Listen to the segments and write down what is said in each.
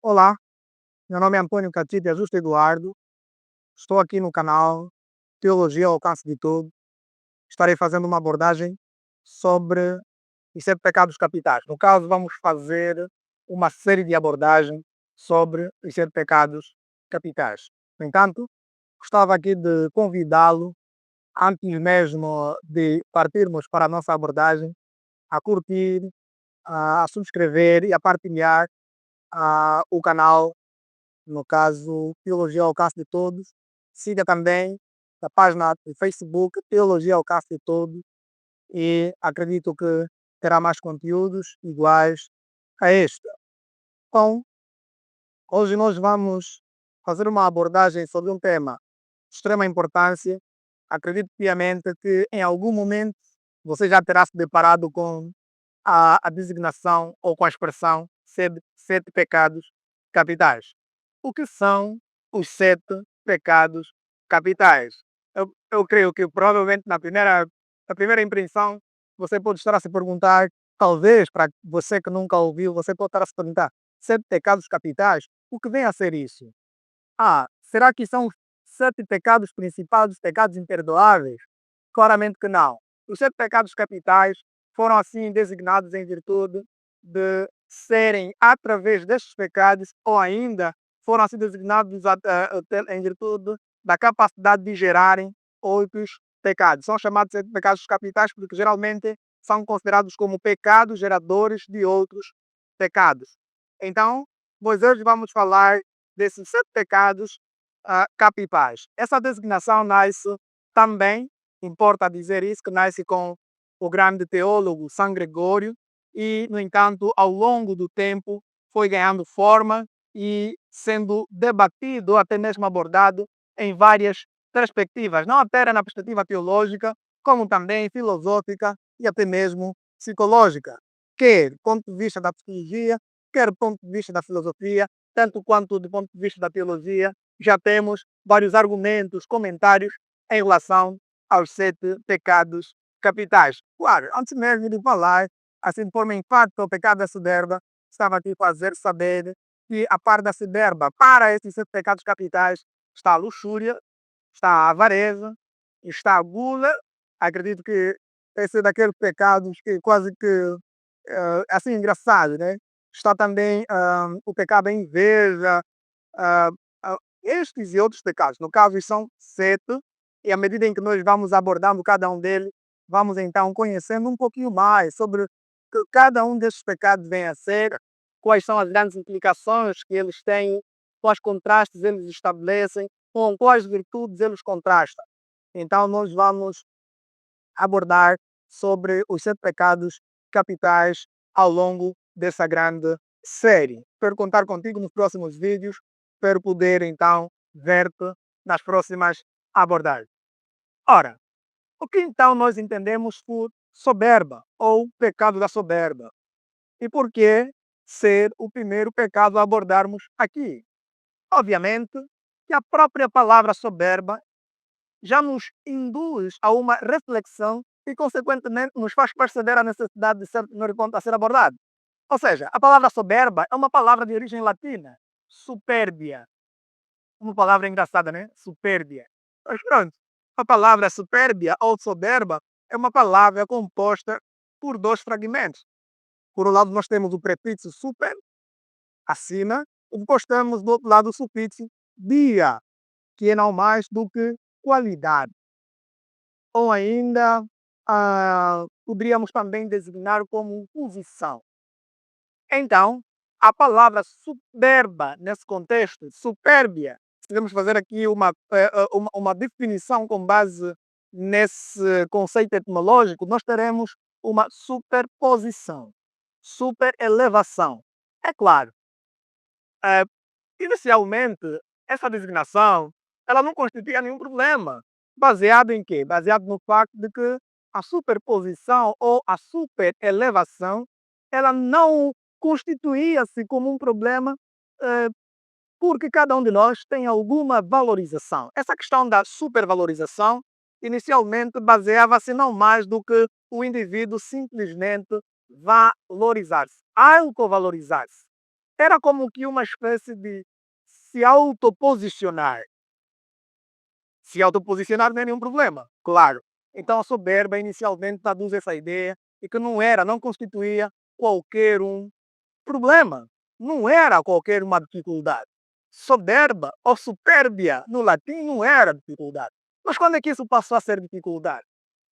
Olá, meu nome é Antônio Catite Justo Eduardo, estou aqui no canal Teologia ao Alcance de Todos. Estarei fazendo uma abordagem sobre os sete pecados capitais. No caso, vamos fazer uma série de abordagens sobre os sete pecados capitais. No entanto, gostava aqui de convidá-lo, antes mesmo de partirmos para a nossa abordagem, a curtir, a subscrever e a partilhar o canal, no caso, Teologia ao Alcance de Todos. Siga também a página do Facebook, Teologia ao Alcance de Todos, e acredito que terá mais conteúdos iguais a este. Bom, hoje nós vamos fazer uma abordagem sobre um tema de extrema importância. Acredito piamente que em algum momento você já terá se deparado com a designação ou com a expressão sete pecados capitais. O que são os sete pecados capitais? Eu creio que provavelmente na primeira impressão você pode estar a se perguntar, talvez para você que nunca ouviu, você pode estar a se perguntar, sete pecados capitais? O que vem a ser isso? Será que são os sete pecados principais, os pecados imperdoáveis? Claramente que não. Os sete pecados capitais foram assim designados em virtude de serem através destes pecados, ou ainda foram assim designados em virtude da capacidade de gerarem outros pecados. São chamados de pecados capitais porque geralmente são considerados como pecados geradores de outros pecados. Então, nós hoje vamos falar desses sete pecados capitais. Essa designação nasce também, importa dizer isso, que nasce com o grande teólogo São Gregório e, no entanto, ao longo do tempo foi ganhando forma e sendo debatido, até mesmo abordado em várias perspectivas, não apenas na perspectiva teológica, como também filosófica e até mesmo psicológica, quer do ponto de vista da psicologia, quer do ponto de vista da filosofia, tanto quanto do ponto de vista da teologia. Já temos vários argumentos, comentários em relação aos sete pecados capitais. Claro, antes mesmo de falar, assim de forma enfática, o pecado da soberba, estava aqui a fazer saber que a parte da soberba, para esses sete pecados capitais, está a luxúria, está a avareza, está a gula. Acredito que esse é daqueles pecados que quase que, assim, engraçado, né? Está também o pecado da inveja, ah, estes e outros pecados. No caso, são sete, e à medida em que nós vamos abordando cada um deles, vamos então conhecendo um pouquinho mais sobre o que cada um destes pecados vem a ser, quais são as grandes implicações que eles têm, quais contrastes eles estabelecem, com quais virtudes eles contrastam. Então, nós vamos abordar sobre os sete pecados capitais ao longo dessa grande série. Espero contar contigo nos próximos vídeos, espero poder então ver-te nas próximas abordagens. Ora, o que então nós entendemos por soberba ou pecado da soberba? E por que ser o primeiro pecado a abordarmos aqui? Obviamente que a própria palavra soberba já nos induz a uma reflexão e, consequentemente, nos faz perceber a necessidade de ser primeiro ponto a ser abordado. Ou seja, a palavra soberba é uma palavra de origem latina, superbia. Uma palavra engraçada, né? Superbia. Mas pronto, a palavra superbia ou soberba é uma palavra composta por dois fragmentos. Por um lado, nós temos o prefixo super, acima, e depois temos do outro lado o sufixo dia, que é não mais do que qualidade. Ou ainda poderíamos também designar como posição. Então, a palavra soberba, nesse contexto, supérbia, se podemos fazer aqui uma definição com base nesse conceito etimológico, nós teremos uma superposição, superelevação. É claro, eh, inicialmente, essa designação ela não constituía nenhum problema. Baseado em quê? Baseado no facto de que a superposição ou a superelevação ela não constituía-se como um problema, eh, porque cada um de nós tem alguma valorização. Essa questão da supervalorização inicialmente baseava-se não mais do que o indivíduo simplesmente valorizar-se, autovalorizar-se. era como que uma espécie de se autoposicionar. Se autoposicionar não é nenhum problema, claro. Então a soberba inicialmente traduz essa ideia e que não constituía qualquer um problema, não era qualquer uma dificuldade. Soberba ou supérbia no latim não era dificuldade. Mas quando é que isso passou a ser dificuldade?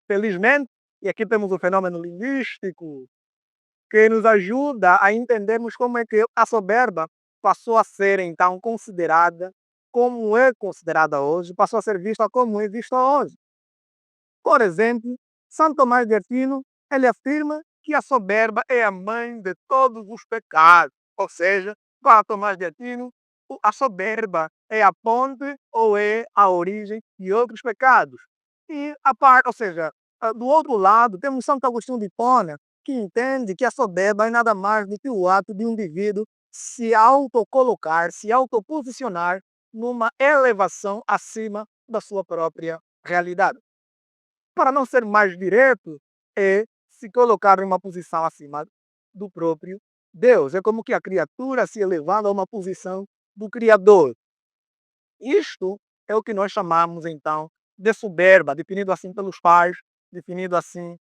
Felizmente, e aqui temos o fenômeno linguístico que nos ajuda a entendermos como é que a soberba passou a ser então considerada como é considerada hoje, passou a ser vista como é vista hoje. Por exemplo, São Tomás de Aquino, ele afirma que a soberba é a mãe de todos os pecados. Ou seja, para Tomás de Aquino, a soberba é a ponte ou é a origem de outros pecados. E a parte, ou seja, do outro lado, temos Santo Agostinho de Hipona, que entende que a soberba é nada mais do que o ato de um indivíduo se autocolocar, se autoposicionar numa elevação acima da sua própria realidade. Para não ser mais direto, é se colocar em uma posição acima do próprio Deus. É como que a criatura se elevando a uma posição do Criador. Isto é o que nós chamamos, então, de soberba, definido assim pelos pais, definido assim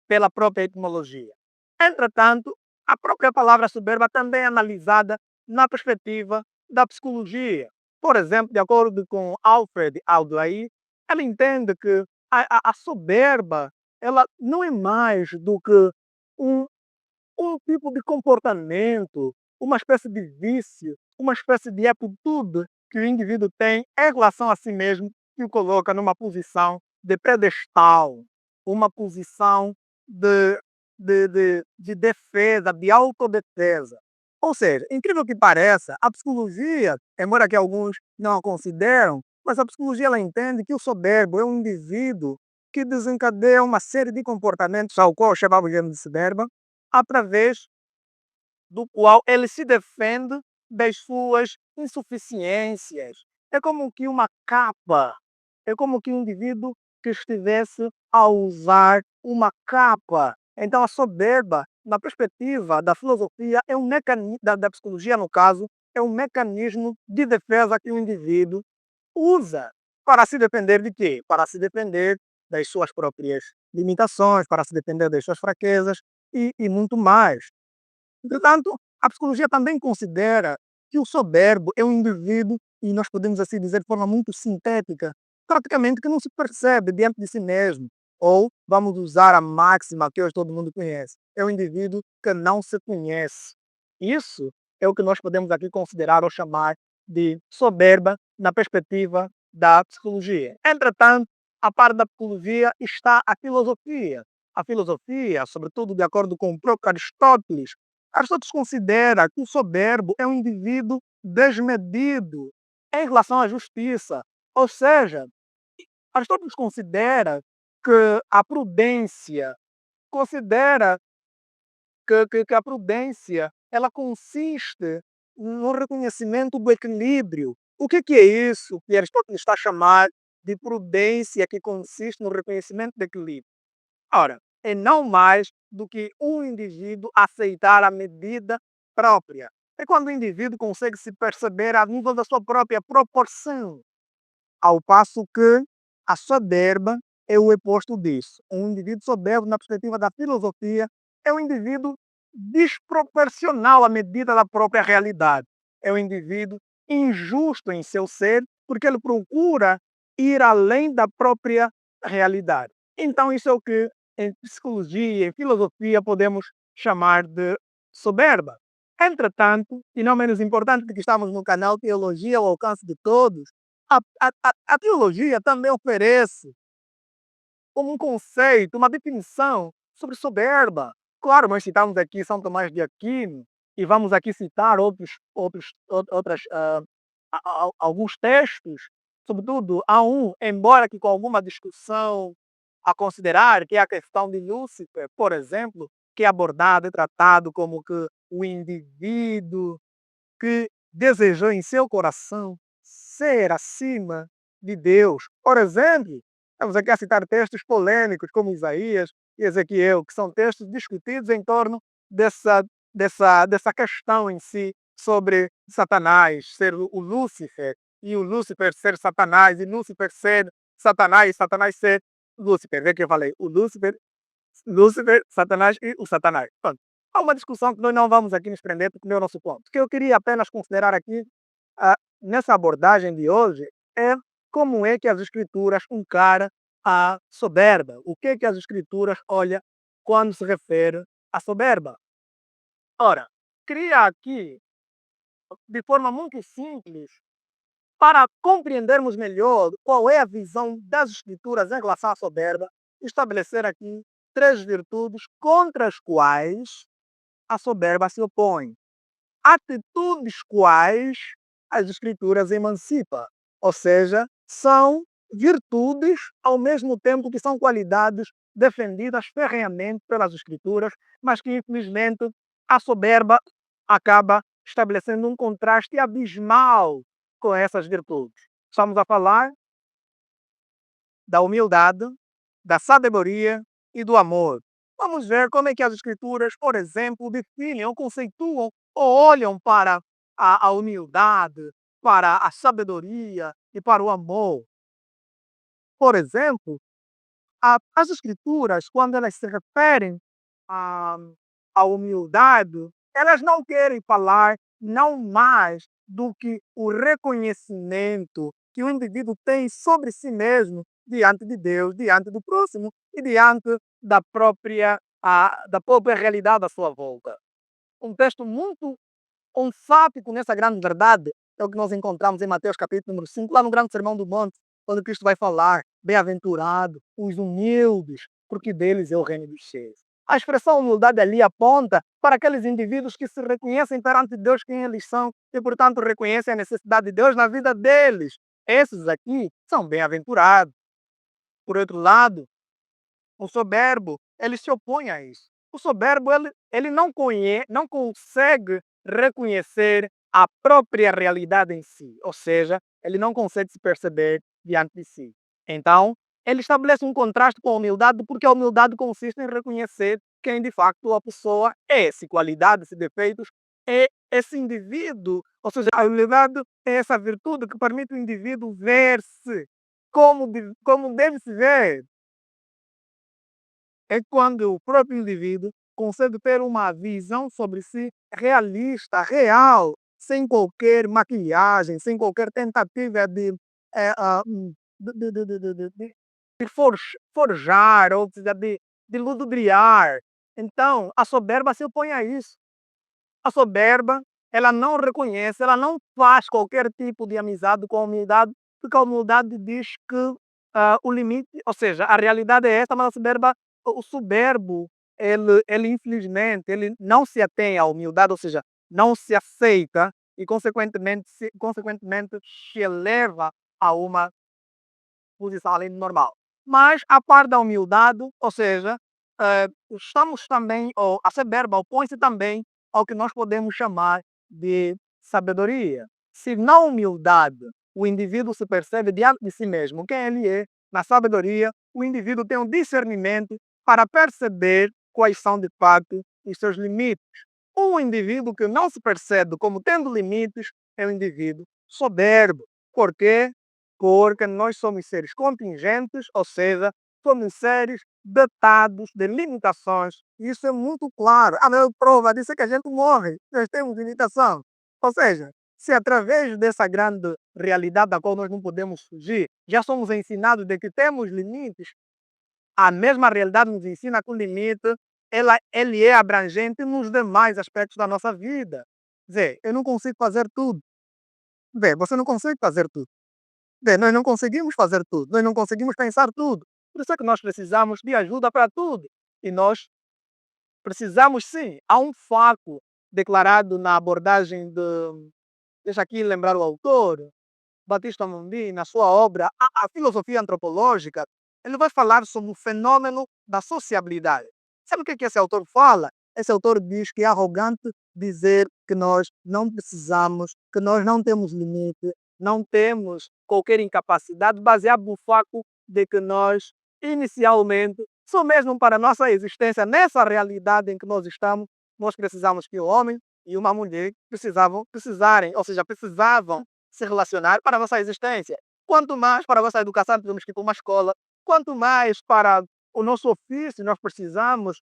pela própria etimologia. Entretanto, a própria palavra soberba também é analisada na perspectiva da psicologia. Por exemplo, de acordo com Alfred Adler, ele entende que a soberba ela não é mais do que um, um tipo de comportamento, uma espécie de vício, uma espécie de atitude que o indivíduo tem em relação a si mesmo que o coloca numa posição de pedestal, uma posição de, de defesa, de autodefesa. Ou seja, incrível que pareça, a psicologia, embora que alguns não a consideram, mas a psicologia ela entende que o soberbo é um indivíduo que desencadeia uma série de comportamentos ao qual chamamos de soberba, através do qual ele se defende das suas insuficiências. É como que uma capa, é como que um indivíduo que estivesse a usar uma capa. Então a soberba, na perspectiva da filosofia, é um mecanismo, da psicologia no caso, é um mecanismo de defesa que o indivíduo usa para se defender de quê? Para se defender das suas próprias limitações, para se defender das suas fraquezas e muito mais. Entretanto, a psicologia também considera que o soberbo é um indivíduo, e nós podemos assim dizer de forma muito sintética, praticamente que não se percebe diante de si mesmo. Ou, vamos usar a máxima que hoje todo mundo conhece, é um indivíduo que não se conhece. Isso é o que nós podemos aqui considerar ou chamar de soberba na perspectiva da psicologia. Entretanto, a parte da psicologia está a filosofia. A filosofia, sobretudo de acordo com o próprio Aristóteles, Aristóteles considera que o soberbo é um indivíduo desmedido em relação à justiça. Ou seja, Aristóteles considera que a prudência, considera que a prudência ela consiste no reconhecimento do equilíbrio. O que é isso que Aristóteles está a chamar de prudência que consiste no reconhecimento do equilíbrio? Ora, é não mais do que um indivíduo aceitar a medida própria. É quando o indivíduo consegue se perceber a nível da sua própria proporção. Ao passo que a soberba é o oposto disso. Um indivíduo soberbo, na perspectiva da filosofia, é um indivíduo desproporcional à medida da própria realidade. É um indivíduo injusto em seu ser, porque ele procura ir além da própria realidade. Então, isso é o que em psicologia, em filosofia, podemos chamar de soberba. Entretanto, e não menos importante, porque estamos no canal Teologia ao Alcance de Todos, a teologia também oferece como um conceito, uma definição sobre soberba. Claro, nós citamos aqui São Tomás de Aquino e vamos aqui citar alguns textos, sobretudo há um, embora que com alguma discussão a considerar, que é a questão de Lúcifer, por exemplo, que é abordado e tratado como que o indivíduo que desejou em seu coração ser acima de Deus. Por exemplo, estamos aqui a citar textos polêmicos como Isaías e Ezequiel, que são textos discutidos em torno dessa questão em si sobre Satanás ser o Lúcifer, e o Lúcifer ser Satanás, e Lúcifer ser Satanás, e Satanás ser Lúcifer. Vê que eu falei, o Lúcifer, Satanás e o Satanás. Pronto. Há uma discussão que nós não vamos aqui nos prender, porque não é o nosso ponto. O que eu queria apenas considerar aqui, nessa abordagem de hoje, é como é que as Escrituras encaram a soberba. O que é que as Escrituras olham quando se refere à soberba? Ora, queria aqui, de forma muito simples, para compreendermos melhor qual é a visão das Escrituras em relação à soberba, estabelecer aqui 3 virtudes contra as quais a soberba se opõe. Atitudes quais as Escrituras emancipa, ou seja, são virtudes ao mesmo tempo que são qualidades defendidas ferrenhamente pelas Escrituras, mas que infelizmente a soberba acaba estabelecendo um contraste abismal com essas virtudes. Estamos a falar da humildade, da sabedoria e do amor. Vamos ver como é que as Escrituras, por exemplo, definem ou conceituam ou olham para a humildade, para a sabedoria e para o amor. Por exemplo, as Escrituras, quando elas se referem à, à humildade, elas não querem falar não mais do que o reconhecimento que o indivíduo tem sobre si mesmo diante de Deus, diante do próximo e diante da própria realidade à sua volta. Um texto muito enfático nessa grande verdade é o que nós encontramos em Mateus capítulo número 5, lá no grande sermão do monte, quando Cristo vai falar, bem-aventurado os humildes, porque deles é o reino dos céus. A expressão humildade ali aponta para aqueles indivíduos que se reconhecem perante Deus quem eles são e, portanto, reconhecem a necessidade de Deus na vida deles. Esses aqui são bem-aventurados. Por outro lado, o soberbo, ele se opõe a isso. O soberbo, ele não consegue reconhecer a própria realidade em si. Ou seja, ele não consegue se perceber diante de si. Então, ele estabelece um contraste com a humildade, porque a humildade consiste em reconhecer quem de facto a pessoa é, se qualidades, se defeitos, é esse indivíduo. Ou seja, a humildade é essa virtude que permite o indivíduo ver-se como deve se ver. É quando o próprio indivíduo consegue ter uma visão sobre si realista, real, sem qualquer maquilhagem, sem qualquer tentativa eh, ah, hum, de forjar ou seja, de ludibriar. Então, a soberba se opõe a isso. A soberba, ela não reconhece, ela não faz qualquer tipo de amizade com a humildade, porque a humildade diz que o limite, ou seja, a realidade é esta, mas a soberba, o soberbo, ele infelizmente, ele não se atém à humildade, ou seja, não se aceita e consequentemente se eleva a uma posição além do normal. Mas a par da humildade, ou seja, estamos também, ou a soberba opõe-se também ao que nós podemos chamar de sabedoria. Se na humildade o indivíduo se percebe diante de si mesmo quem ele é, na sabedoria o indivíduo tem um discernimento para perceber quais são de fato os seus limites. Um indivíduo que não se percebe como tendo limites é um indivíduo soberbo. Por quê? Porque nós somos seres contingentes, ou seja, somos seres dotados de limitações. Isso é muito claro. A maior prova disso é que a gente morre. Nós temos limitação. Ou seja, se através dessa grande realidade da qual nós não podemos fugir, já somos ensinados de que temos limites, a mesma realidade nos ensina que o limite ele é abrangente nos demais aspectos da nossa vida. Quer dizer, eu não consigo fazer tudo. Vê, você não consegue fazer tudo. Bem, nós não conseguimos fazer tudo, nós não conseguimos pensar tudo. Por isso é que nós precisamos de ajuda para tudo. E nós precisamos sim. Há um fato declarado na abordagem de. Deixa aqui lembrar o autor, Batista Mundi, na sua obra A Filosofia Antropológica, ele vai falar sobre o fenômeno da sociabilidade. Sabe o que esse autor fala? Esse autor diz que é arrogante dizer que nós não precisamos, que nós não temos limite, não temos qualquer incapacidade, baseado no facto de que nós, inicialmente, só mesmo para a nossa existência, nessa realidade em que nós estamos, nós precisamos que o homem e uma mulher precisavam se relacionar para a nossa existência. Quanto mais para a nossa educação, temos que ir para uma escola, quanto mais para o nosso ofício, nós precisamos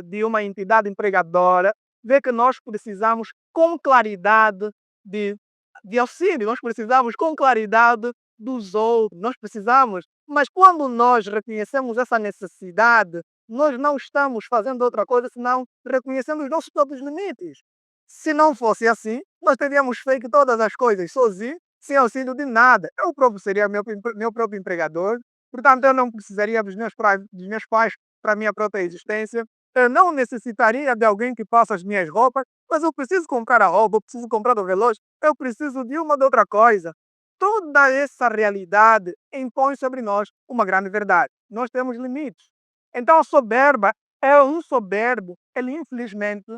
de uma entidade empregadora, vê que nós precisamos com claridade de, de auxílio, nós precisamos com claridade dos outros, nós precisamos. Mas quando nós reconhecemos essa necessidade, nós não estamos fazendo outra coisa senão reconhecendo os nossos próprios limites. Se não fosse assim, nós teríamos feito todas as coisas sozinhos, sem auxílio de nada. Eu próprio seria meu próprio empregador, portanto, eu não precisaria dos meus pais para a minha própria existência. Eu não necessitaria de alguém que faça as minhas roupas, mas eu preciso comprar a roupa, eu preciso comprar o relógio, eu preciso de uma ou de outra coisa. Toda essa realidade impõe sobre nós uma grande verdade. Nós temos limites. Então a soberba é um soberbo, ele infelizmente,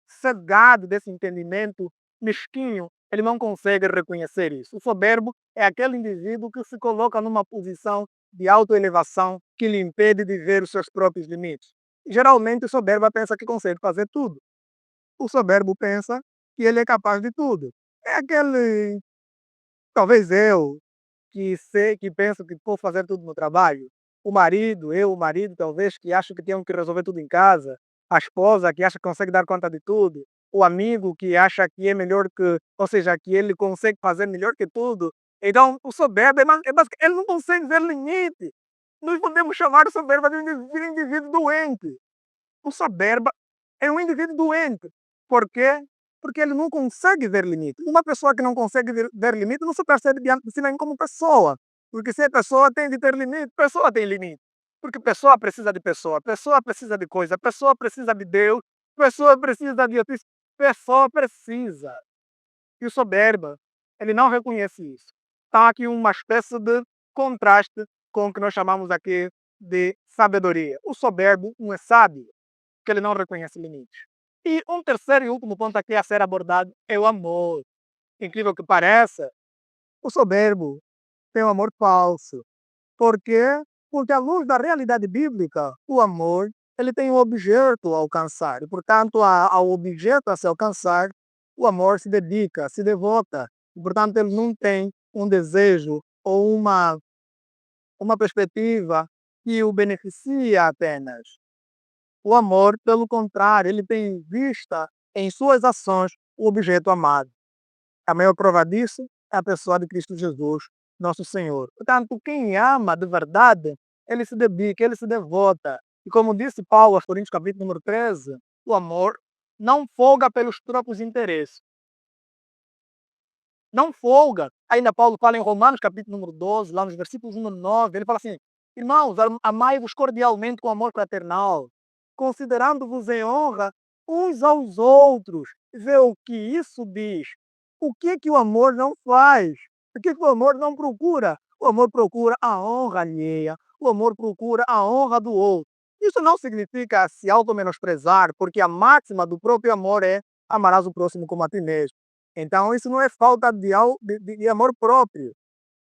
cegado desse entendimento mesquinho, ele não consegue reconhecer isso. O soberbo é aquele indivíduo que se coloca numa posição de autoelevação que lhe impede de ver os seus próprios limites. Geralmente o soberbo pensa que consegue fazer tudo. O soberbo pensa que ele é capaz de tudo. É aquele, talvez eu, que sei, que penso que vou fazer tudo no trabalho. O marido, talvez, que acha que tem que resolver tudo em casa. A esposa, que acha que consegue dar conta de tudo. O amigo, que acha que é melhor que, ou seja, que ele consegue fazer melhor que tudo. Então, o soberbo ele não consegue ver limite. Nós podemos chamar o soberba de um indivíduo doente. O soberba é um indivíduo doente. Por quê? Porque ele não consegue ver limite. Uma pessoa que não consegue ver limite não se percebe diante de si nem como pessoa. Porque se a pessoa tem de ter limite, pessoa tem limite. Porque pessoa precisa de coisa, pessoa precisa de Deus, pessoa precisa de outros, pessoa precisa. E o soberba, ele não reconhece isso. Está aqui uma espécie de contraste com o que nós chamamos aqui de sabedoria. O soberbo não é sábio, que ele não reconhece limites. E um terceiro e último ponto aqui a ser abordado é o amor. Incrível que pareça, o soberbo tem um amor falso. Por quê? Porque à luz da realidade bíblica, o amor ele tem um objeto a alcançar. E, portanto, ao objeto a se alcançar, o amor se dedica, se devota. E, portanto, ele não tem um desejo ou uma perspectiva que o beneficia apenas. O amor, pelo contrário, ele tem em vista em suas ações o objeto amado. A maior prova disso é a pessoa de Cristo Jesus, nosso Senhor. Portanto, quem ama de verdade, ele se dedica, ele se devota. E como disse Paulo aos Coríntios, capítulo número 13, o amor não folga pelos próprios interesses. Não folga. Ainda Paulo fala em Romanos, capítulo número 12, lá nos versículos 1 a 9, ele fala assim: irmãos, amai-vos cordialmente com amor fraternal, considerando-vos em honra uns aos outros. Vê o que isso diz. O que o amor não faz? O que o amor não procura? O amor procura a honra alheia. O amor procura a honra do outro. Isso não significa se auto-menosprezar, porque a máxima do próprio amor é amarás o próximo como a ti mesmo. Então, isso não é falta de amor próprio.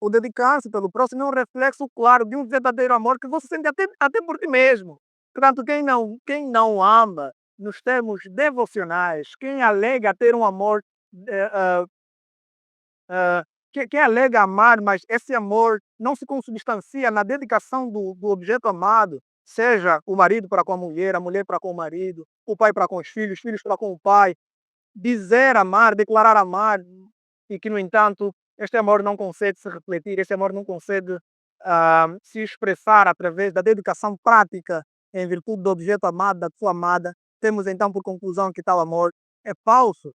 O dedicar-se pelo próximo é um reflexo claro de um verdadeiro amor que você sente até por ti mesmo. Portanto, quem não ama nos termos devocionais, quem alega ter um amor, eh, ah, quem alega amar, mas esse amor não se consubstancia na dedicação do objeto amado, seja o marido para com a mulher para com o marido, o pai para com os filhos para com o pai, dizer amar, declarar amar, e que, no entanto, este amor não consegue se refletir, este amor não consegue se expressar através da dedicação prática em virtude do objeto amado, da sua amada, temos então por conclusão que tal amor é falso.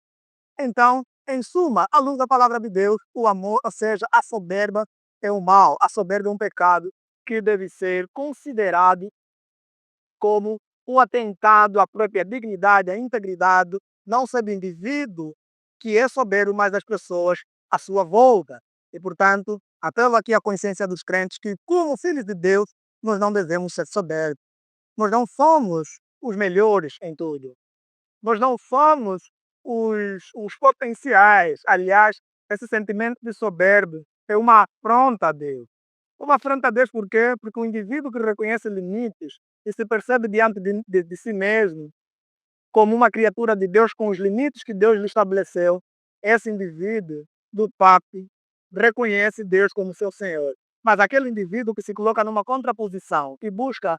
Então, em suma, à luz da palavra de Deus, o amor, ou seja, a soberba é um mal, a soberba é um pecado que deve ser considerado como um atentado à própria dignidade, à integridade, não só do indivíduo que é soberbo, mas das pessoas à sua volta. E, portanto, apelo aqui à consciência dos crentes que, como filhos de Deus, nós não devemos ser soberbos. Nós não somos os melhores em tudo. Nós não somos os potenciais. Aliás, esse sentimento de soberba é uma afronta a Deus. Uma afronta a Deus por quê? Porque o indivíduo que reconhece limites e se percebe diante de si mesmo como uma criatura de Deus com os limites que Deus lhe estabeleceu, esse indivíduo do papi reconhece Deus como seu Senhor. Mas aquele indivíduo que se coloca numa contraposição, que busca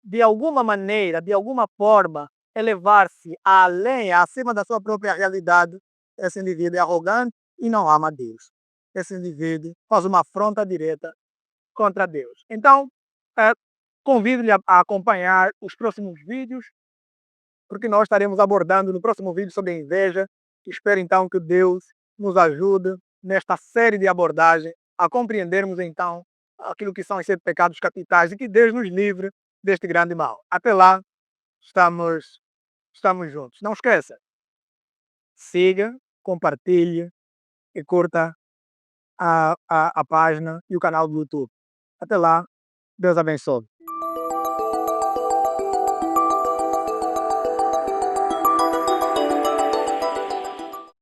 de alguma maneira, de alguma forma, elevar-se além, acima da sua própria realidade, esse indivíduo é arrogante e não ama Deus. Esse indivíduo faz uma afronta direta contra Deus. Então, eh, convido-lhe a acompanhar os próximos vídeos, porque nós estaremos abordando no próximo vídeo sobre a inveja. Espero então que Deus nos ajude nesta série de abordagem a compreendermos então aquilo que são os 7 pecados capitais e que Deus nos livre deste grande mal. Até lá, estamos, estamos juntos. Não esqueça, siga, compartilhe e curta a página e o canal do YouTube. Até lá, Deus abençoe.